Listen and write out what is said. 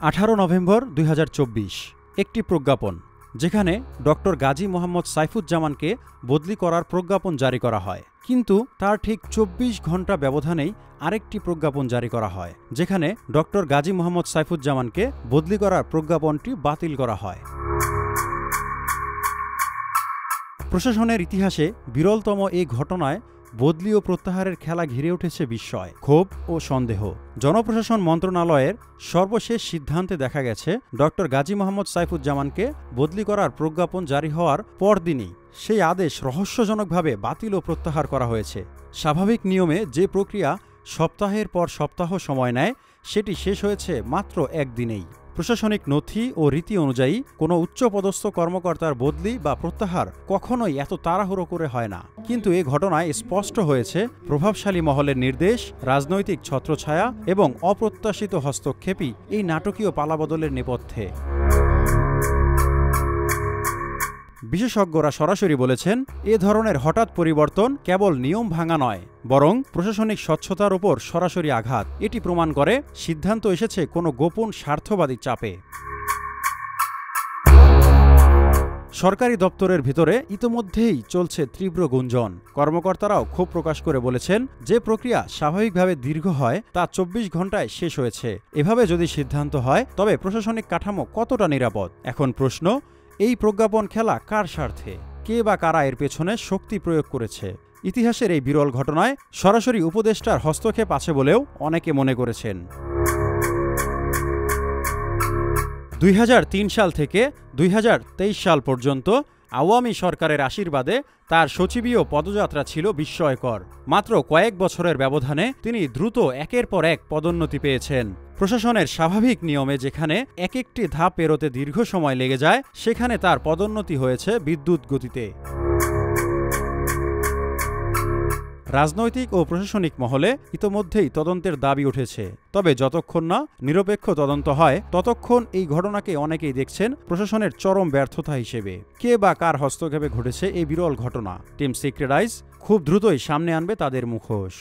18 November 2024 একটি প্রজ্ঞাপন যেখানে ডক্টর গাজী মোহাম্মদ সাইফুজ্জামানকে বদলি করার প্রজ্ঞাপন জারি করা হয়, কিন্তু তার ঠিক 24 ঘন্টা ব্যবধানেই আরেকটি প্রজ্ঞাপন জারি করা হয় যেখানে ডক্টর গাজী মোহাম্মদ সাইফুজ্জামানকে বদলি করার প্রজ্ঞাপনটি বাতিল করা হয়। প্রশাসনের ইতিহাসে বিরলতম এই ঘটনায় বদলি ও প্রত্যাহারের খেলা ঘিরে উঠেছে বিস্ময়, ক্ষোভ ও সন্দেহ। জনপ্রশাসন মন্ত্রণালয়ের সর্বশেষ সিদ্ধান্তে দেখা গেছে ডক্টর গাজী মোহাম্মদ সাইফুজ্জামানকে বদলি করার প্রজ্ঞাপন জারি হওয়ার পরদিনই সেই আদেশ রহস্যজনকভাবে বাতিল ও প্রত্যাহার করা হয়েছে। স্বাভাবিক নিয়মে যে প্রক্রিয়া সপ্তাহের পর সপ্তাহ সময় নেয় সেটি শেষ হয়েছে মাত্র একদিনেই। প্রশাসনিক নথি ও রীতি অনুযায়ী কোনো উচ্চপদস্থ কর্মকর্তার বদলি বা প্রত্যাহার কখনোই এত তাড়াহুড়ো করে হয় না, কিন্তু এ ঘটনায় স্পষ্ট হয়েছে প্রভাবশালী মহলের নির্দেশ, রাজনৈতিক ছত্রছায়া এবং অপ্রত্যাশিত হস্তক্ষেপই এই নাটকীয় পালাবদলের নেপথ্যে। বিশেষজ্ঞরা সরাসরি বলেছেন, এ ধরনের হঠাৎ পরিবর্তন কেবল নিয়ম ভাঙা নয়, বরং প্রশাসনিক স্বচ্ছতার ওপর সরাসরি আঘাত। এটি প্রমাণ করে সিদ্ধান্ত এসেছে কোনো গোপন স্বার্থবাদী চাপে। সরকারি দপ্তরের ভিতরে ইতোমধ্যেই চলছে তীব্র গুঞ্জন। কর্মকর্তারাও ক্ষোভ প্রকাশ করে বলেছেন, যে প্রক্রিয়া স্বাভাবিকভাবে দীর্ঘ হয় তা 24 ঘন্টায় শেষ হয়েছে। এভাবে যদি সিদ্ধান্ত হয় তবে প্রশাসনিক কাঠামো কতটা নিরাপদ? এখন প্রশ্ন, এই প্রজ্ঞাপন খেলা কার স্বার্থে? কে বা কারা এর পেছনে শক্তি প্রয়োগ করেছে? ইতিহাসের এই বিরল ঘটনায় সরাসরি উপদেষ্টার হস্তক্ষেপ আছে বলেও অনেকে মনে করেছেন। 2003 সাল থেকে 2023 সাল পর্যন্ত আওয়ামী সরকারের আশীর্বাদে তার সচিবীয় পদযাত্রা ছিল বিস্ময়কর। মাত্র কয়েক বছরের ব্যবধানে তিনি দ্রুত একের পর এক পদোন্নতি পেয়েছেন। প্রশাসনের স্বাভাবিক নিয়মে যেখানে এক একটি ধাপ পেরোতে দীর্ঘ সময় লেগে যায়, সেখানে তার পদোন্নতি হয়েছে বিদ্যুৎ গতিতে। রাজনৈতিক ও প্রশাসনিক মহলে ইতোমধ্যেই তদন্তের দাবি উঠেছে, তবে যতক্ষণ না নিরপেক্ষ তদন্ত হয় ততক্ষণ এই ঘটনাকে অনেকেই দেখছেন প্রশাসনের চরম ব্যর্থতা হিসেবে। কে বা কার হস্তক্ষেপে ঘটেছে এই বিরল ঘটনা? টিম সিক্রেট আইস খুব দ্রুতই সামনে আনবে তাদের মুখোশ।